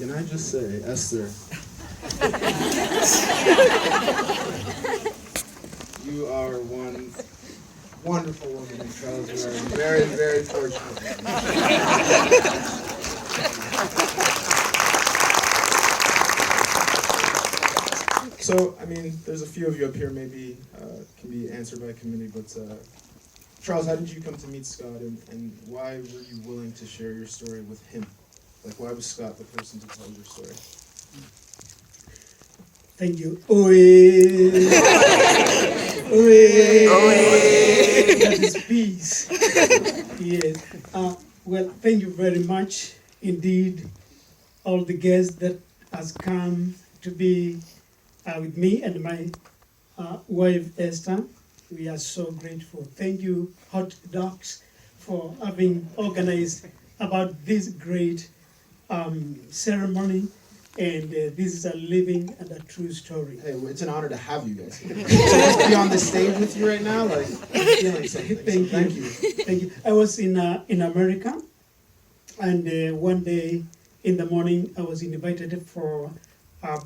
Can I just say, Esther, you are one wonderful woman, and Charles, you are very, very fortunate. So, I mean, there's a few of you up here, maybe can be answered by committee, but Charles, how did you come to meet Scott, and why were you willing to share your story with him? Like, why was Scott the person to tell your story? Thank you. Oe. Oe. Oe. That is peace. Yes. Well, thank you very much indeed, all the guests that has come to be with me and my wife Esther. We are so grateful. Thank you, Hot Dogs, for having organized about this great ceremony. And this is a living and a true story. Hey, it's an honor to have you guys here. So just be on the stage with you right now, like, I'm feeling something. Thank you. Thank you. I was in America, and one day in the morning, I was invited for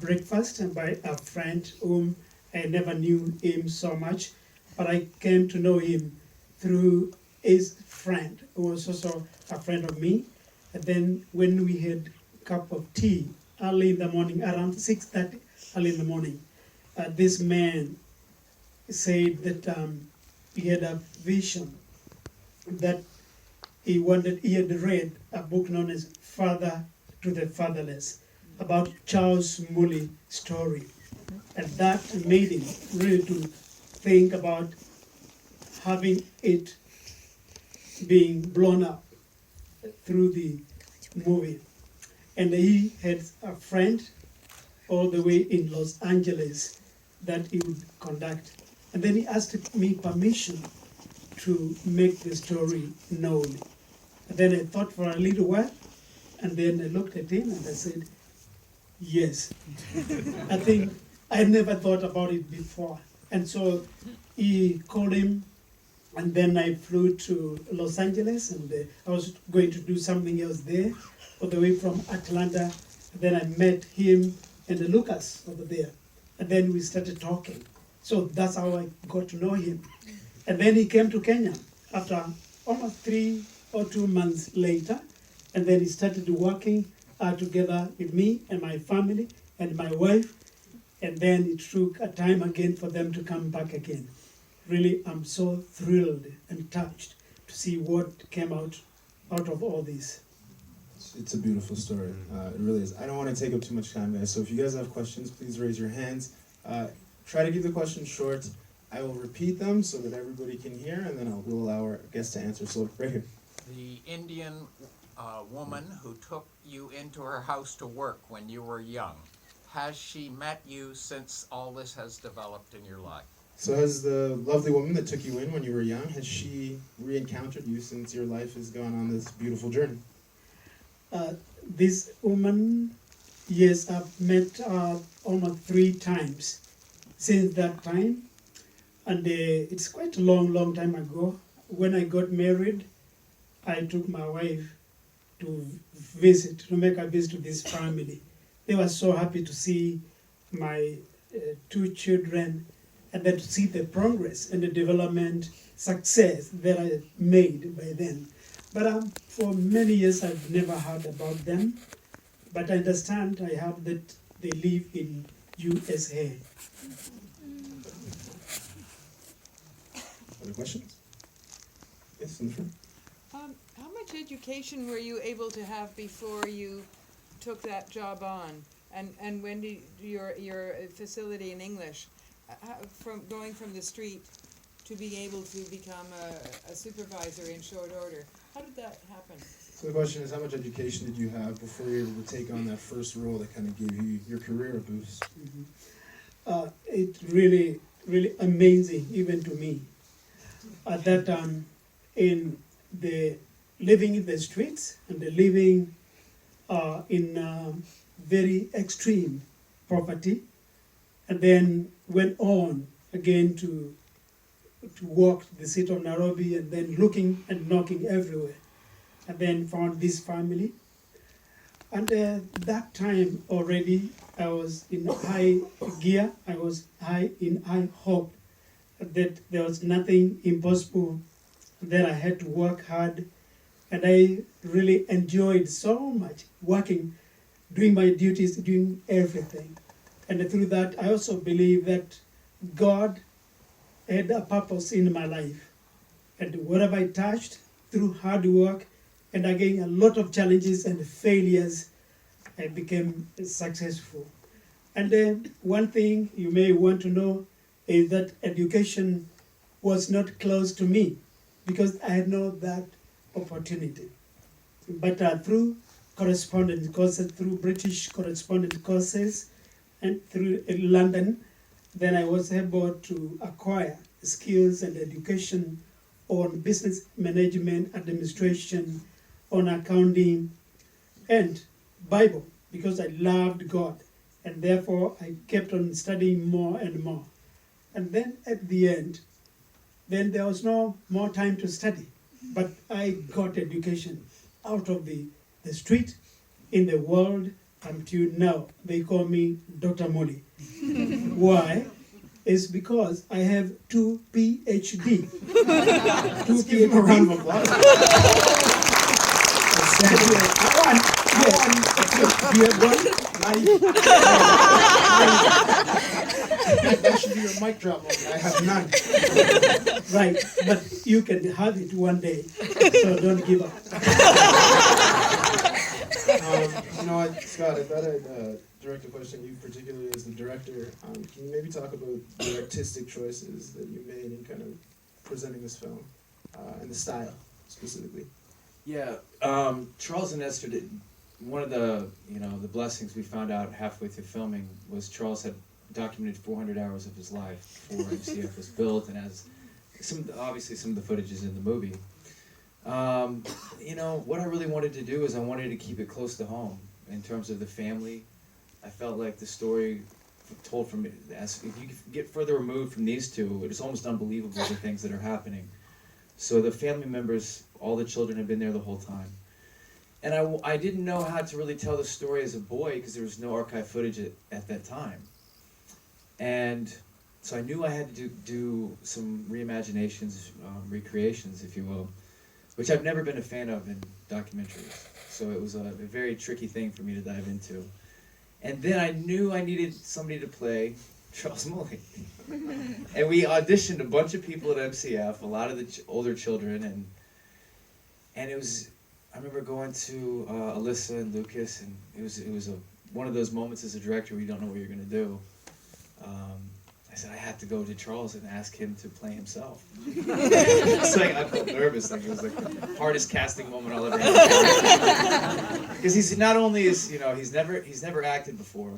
breakfast by a friend whom I never knew him so much, but I came to know him through his friend, who was also a friend of me. And then when we had a cup of tea, early in the morning, around 6:30, early in the morning, this man said that he had a vision that he had read a book known as Father to the Fatherless, about Charles Mully story. And that made him really to think about having it being blown up through the movie. And he had a friend all the way in Los Angeles that he would conduct. And then he asked me permission to make the story known. And then I thought for a little while, and then I looked at him and I said, yes. I think I never thought about it before. And so he called him, and then I flew to Los Angeles, and I was going to do something else there, all the way from Atlanta. And then I met him and Lucas over there. And then we started talking. So that's how I got to know him. And then he came to Kenya after almost 3 or 2 months later. And then he started working together with me and my family and my wife. And then it took a time again for them to come back again. Really, I'm so thrilled and touched to see what came out of all this. It's a beautiful story. It really is. I don't want to take up too much time, guys. So if you guys have questions, please raise your hands. Try to keep the questions short. I will repeat them so that everybody can hear, and then we'll allow our guests to answer. So right here. The Indian woman who took you into her house to work when you were young, has she met you since all this has developed in your life? So has the lovely woman that took you in when you were young, has she re-encountered you since your life has gone on this beautiful journey? This woman, yes, I've met almost 3 times since that time. And it's quite a long time ago. When I got married, I took my wife to make a visit to this family. They were so happy to see my 2 children, and then to see the progress and the development success that I made by then. But for many years I've never heard about them. But I understand, I heard that they live in USA. Other questions? Yes, in the front. How much education were you able to have before you took that job on? And when did your facility in English, from going from the street to being able to become a supervisor in short order, how did that happen? So the question is, how much education did you have before you were able to take on that first role that kind of gave you your career a boost? Mm-hmm. It's really amazing, even to me. At that time, in the living in the streets and the living in very extreme poverty, and then went on again to walk the city of Nairobi, and then looking and knocking everywhere, and then found this family. And that time already, I was in high gear. I was in high hope that there was nothing impossible, that I had to work hard. And I really enjoyed so much working, doing my duties, doing everything. And through that, I also believe that God had a purpose in my life. And whatever I touched, through hard work, and again a lot of challenges and failures, I became successful. And one thing you may want to know is that education was not close to me because I had not that opportunity. But through correspondence courses, through British correspondence courses, and through London, then I was able to acquire skills and education on business management, administration, on accounting, and Bible, because I loved God. And therefore, I kept on studying more and more. And then at the end, then there was no more time to study. But I got education out of the street, in the world, until now. They call me Dr. Mully. Why? It's because I have 2 PhD. Let's give him a round of applause. Do you have one? That should be your mic drop moment. I have none. Right, but you can have it one day, so don't give up. You know what, Scott, I thought I'd direct a question to you, particularly as the director. Can you maybe talk about the artistic choices that you made in kind of presenting this film, and the style, specifically? Yeah, Charles and Esther did, one of the, the blessings we found out halfway through filming was Charles had documented 400 hours of his life before MCF was built, and as obviously some of the footage is in the movie. What I really wanted to do is I wanted to keep it close to home in terms of the family. I felt like the story told from, if you get further removed from these two, it's almost unbelievable the things that are happening. So the family members, all the children have been there the whole time. And I didn't know how to really tell the story as a boy because there was no archive footage at that time. And so I knew I had to do some reimaginations, recreations, if you will, which I've never been a fan of in documentaries. So it was a very tricky thing for me to dive into. And then I knew I needed somebody to play Charles Mully. And we auditioned a bunch of people at MCF, a lot of the older children, and it was, I remember going to Alyssa and Lucas, and it was one of those moments as a director where you don't know what you're going to do. I said I had to go to Charles and ask him to play himself. It's like I felt nervous, like it was like the hardest casting moment I'll ever have. Because he's not only he's never acted before.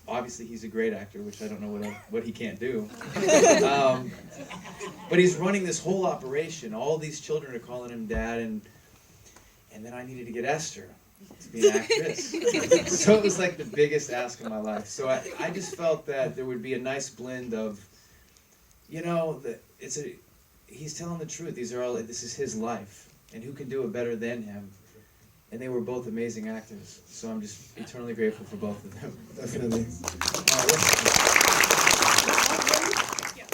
Obviously he's a great actor, which I don't know what he can't do. But he's running this whole operation. All these children are calling him dad, and then I needed to get Esther to be an actress. So it was like the biggest ask of my life. So I just felt that there would be a nice blend of, he's telling the truth. This is his life, and who can do it better than him? And they were both amazing actors. So I'm just eternally grateful for both of them. Definitely. Yeah,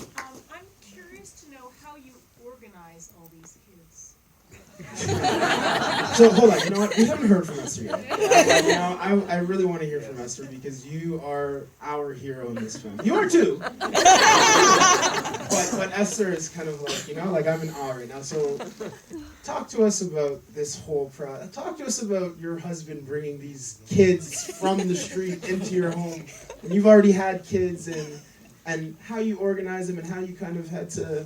I'm curious to know how you organize all these kids. So hold on, you know what? We haven't heard from Esther yet. I really want to hear from Esther because you are our hero in this film. You are too. But Esther is kind of like, I'm in awe right now. So talk to us about this whole process. Talk to us about your husband bringing these kids from the street into your home. And you've already had kids, and how you organize them and how you kind of had to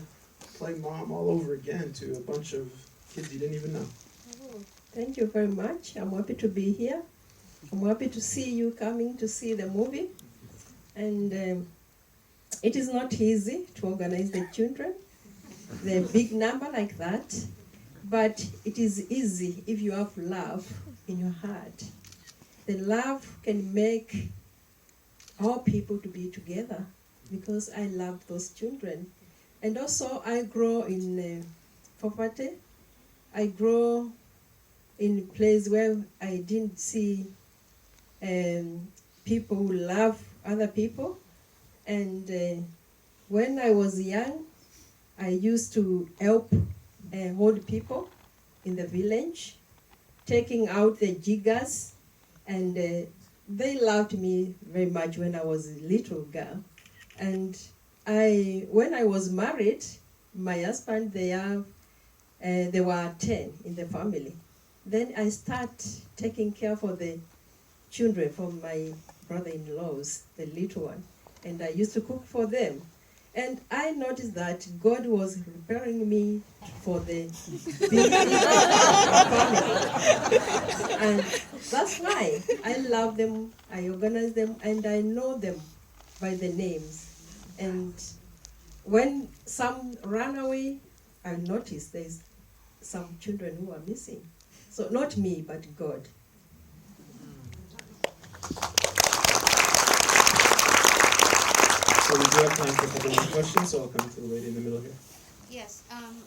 play mom all over again to a bunch of kids you didn't even know. Oh, thank you very much. I'm happy to be here. I'm happy to see you coming to see the movie. And it is not easy to organize the children. They're a big number like that. But it is easy if you have love in your heart. The love can make all people to be together because I love those children. And also I grow in poverty. I grow in a place where I didn't see people who love other people. And when I was young, I used to help old people in the village, taking out the jiggers, and they loved me very much when I was a little girl. And when I was married, my husband, there were 10 in the family. Then I start taking care for the children from my brother-in-laws, the little one, and I used to cook for them. And I noticed that God was preparing me for the big family. And that's why I love them, I organize them, and I know them by the names. And when some run away, I noticed there's some children who are missing. So not me, but God. So we do have time for a couple more questions, so I'll come to the lady in the middle here. Yes, I'm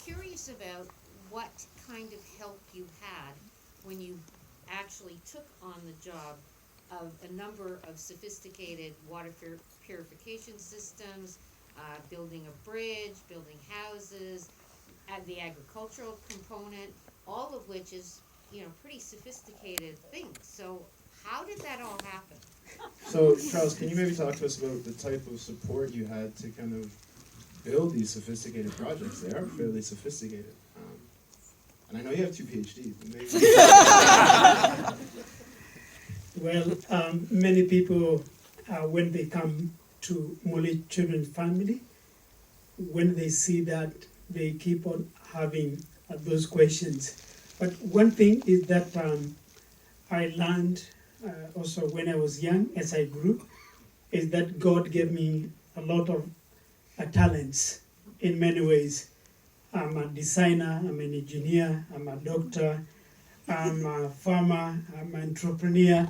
curious about what kind of help you had when you actually took on the job of a number of sophisticated water purification systems, building a bridge, building houses, and the agricultural component, all of which is, pretty sophisticated things. So how did that all happen? So, Charles, can you maybe talk to us about the type of support you had to kind of build these sophisticated projects? They are fairly sophisticated. And I know you have 2 PhDs. Well, many people, when they come to Mully Children's Family, when they see that, they keep on having those questions. But one thing is that I learned also when I was young, as I grew, is that God gave me a lot of talents in many ways. I'm a designer, I'm an engineer, I'm a doctor, I'm a farmer, I'm an entrepreneur,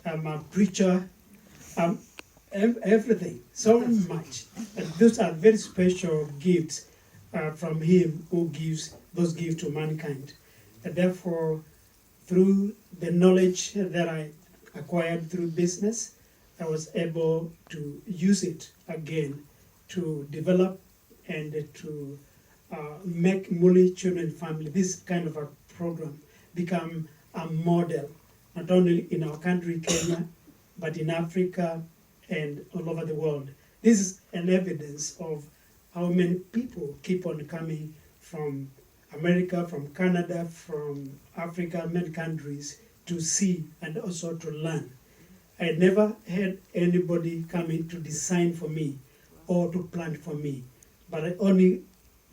I'm a preacher, everything, so much. And those are very special gifts from Him who gives those gifts to mankind. And therefore, through the knowledge that I acquired through business, I was able to use it again to develop and to make Mully Children's Family, this kind of a program, become a model, not only in our country, Kenya, but in Africa and all over the world. This is an evidence of how many people keep on coming from America, from Canada, from Africa, many countries, to see and also to learn. I never had anybody coming to design for me or to plan for me, but only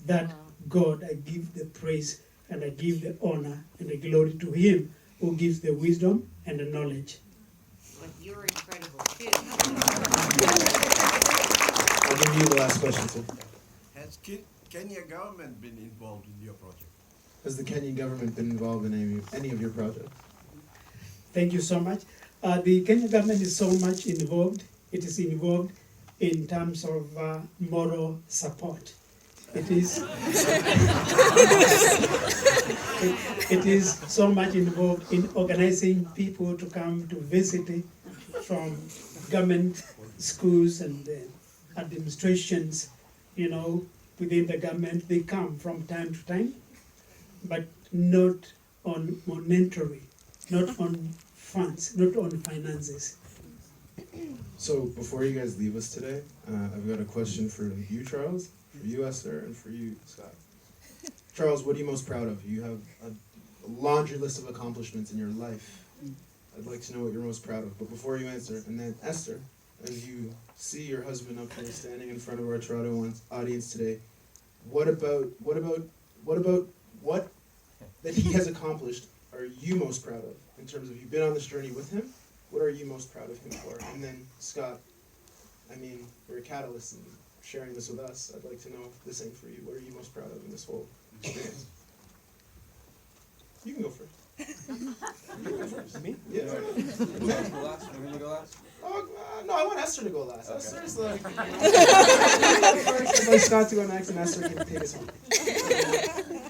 that God, I give the praise and I give the honor and the glory to Him who gives the wisdom and the knowledge. But you're incredible too. I'll give you the last question, sir. Has Kenya government been involved in your project? Has the Kenyan government been involved in any of your projects? Thank you so much. The Kenyan government is so much involved. It is involved in terms of moral support. It is it is so much involved in organizing people to come to visit from government schools and administrations, within the government. They come from time to time, but not on monetary, not on funds, not on finances. So before you guys leave us today, I've got a question for you, Charles, for you, Esther, and for you, Scott. Charles, what are you most proud of? You have a laundry list of accomplishments in your life. I'd like to know what you're most proud of. But before you answer, and then Esther, as you see your husband up here standing in front of our Toronto audience today, what that he has accomplished are you most proud of? In terms of you've been on this journey with him, what are you most proud of him for? And then Scott, you're a catalyst in sharing this with us. I'd like to know the same for you. What are you most proud of in this whole experience? You can go first. You can go first. Me? Yeah. Go last? We're gonna go last? Oh, no, I want Esther to go last. Okay. Esther's like... I'd like Scott to go next, and Esther can take us home.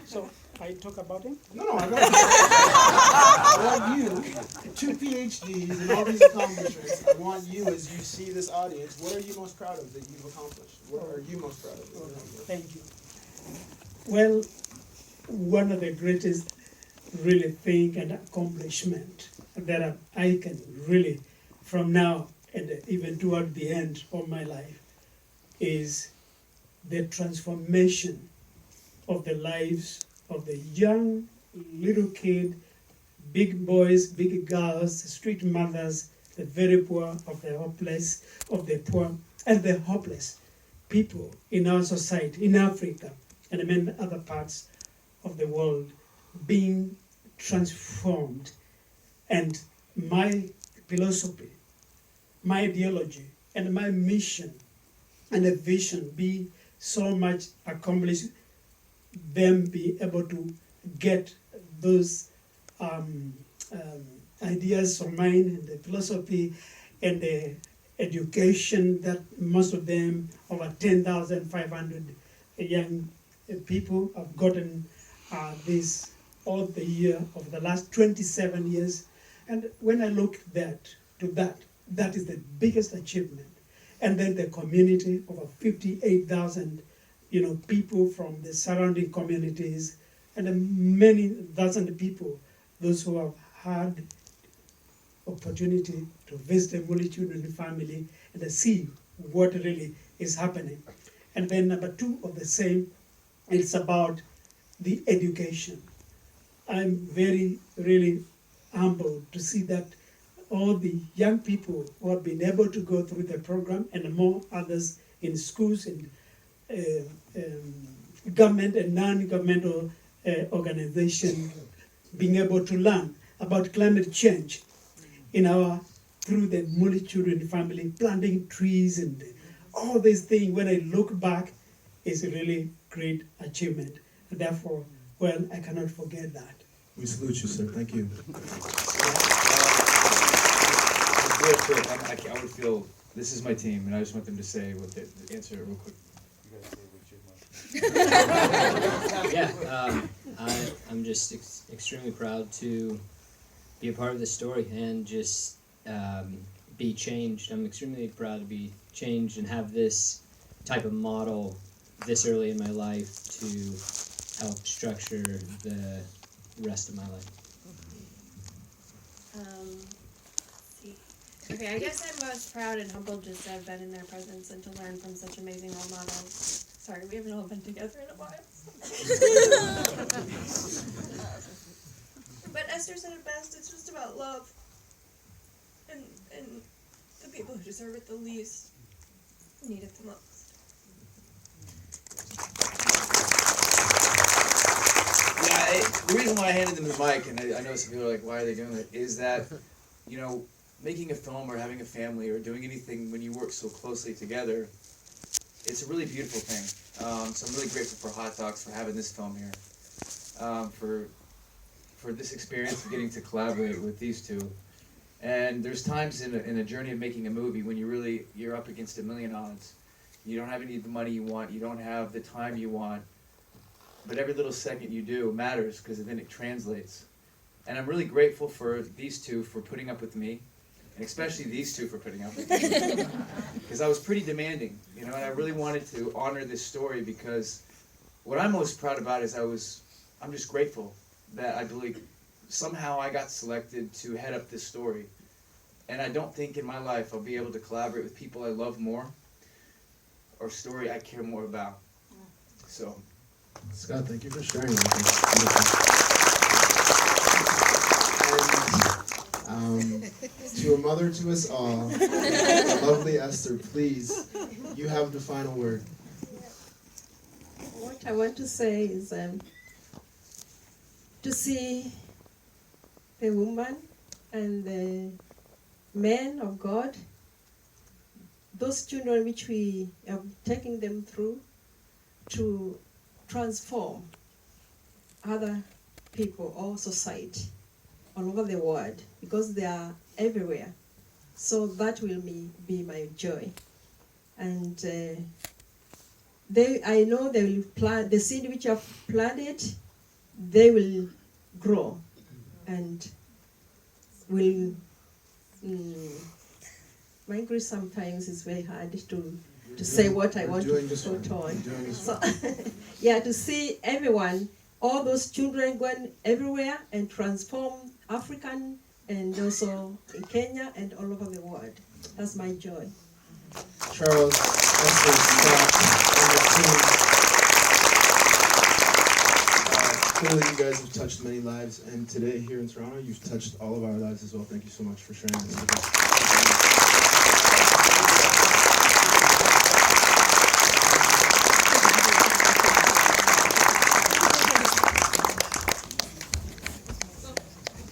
So I talk about him? No, I want you. I want you, 2 PhDs and all these accomplishments. I want you, as you see this audience, what are you most proud of that you've accomplished? What are you most proud of? Thank you. Well, one of the greatest really thing and accomplishment that I can really, from now and even toward the end of my life, is the transformation of the lives of the young little kid, big boys, big girls, street mothers, the very poor, of the hopeless, of the poor, and the hopeless people in our society, in Africa, and many other parts of the world, being transformed. And my philosophy, my ideology, and my mission and a vision be so much accomplished, them be able to get those ideas of mine and the philosophy and the education that most of them, over 10,500 young people have gotten this all the year of the last 27 years. And when I look that is the biggest achievement. And then the community, over 58,000 people from the surrounding communities, and many thousand people, those who have had opportunity to visit the Mully children family and see what really is happening. And then number two of the same, it's about the education. I'm very, really humbled to see that all the young people who have been able to go through the program, and more others in schools and government and non-governmental organizations, being able to learn about climate change through the Mully children family, planting trees and all these things. When I look back, it's a really great achievement. And therefore, well, I cannot forget that. We salute you, sir. Thank you. Real quick, I would feel this is my team, and I just want them to say what the answer real quick. Yeah, I'm just extremely proud to be a part of this story and just be changed. I'm extremely proud to be changed and have this type of model this early in my life to help structure the rest of my life. Okay, I guess I'm most proud and humbled just to have been in their presence and to learn from such amazing role models. Sorry, we haven't all been together in a while. But Esther said it best, it's just about love. And the people who deserve it the least need it the most. Yeah, the reason why I handed them the mic, and I know some people are like, why are they doing that, is that, making a film or having a family or doing anything when you work so closely together, it's a really beautiful thing. So I'm really grateful for Hot Docs for having this film here, for this experience of getting to collaborate with these two. And there's times in a journey of making a movie when you're up against a million odds. You don't have any of the money you want, you don't have the time you want, but every little second you do matters because then it translates. And I'm really grateful for these two for putting up with me, and especially these two for putting up with me, because I was pretty demanding, and I really wanted to honor this story because what I'm most proud about is I'm just grateful that I believe somehow I got selected to head up this story. And I don't think in my life I'll be able to collaborate with people I love more or story I care more about. So, Scott, thank you for sharing that. And, to a mother to us all, the lovely Esther, please, you have the final word. What I want to say is to see the woman and the man of God, those children which we are taking them through to transform other people or society all over the world, because they are everywhere. So that will be my joy. And I know they will plant the seed which I've planted, they will grow and will. My English sometimes is very hard to say what I want to put on. So, yeah, to see everyone, all those children going everywhere and transform African and also in Kenya and all over the world. That's my joy. Charles, Esther, Scott, and the team. Clearly you guys have touched many lives, and today here in Toronto, you've touched all of our lives as well. Thank you so much for sharing this with us.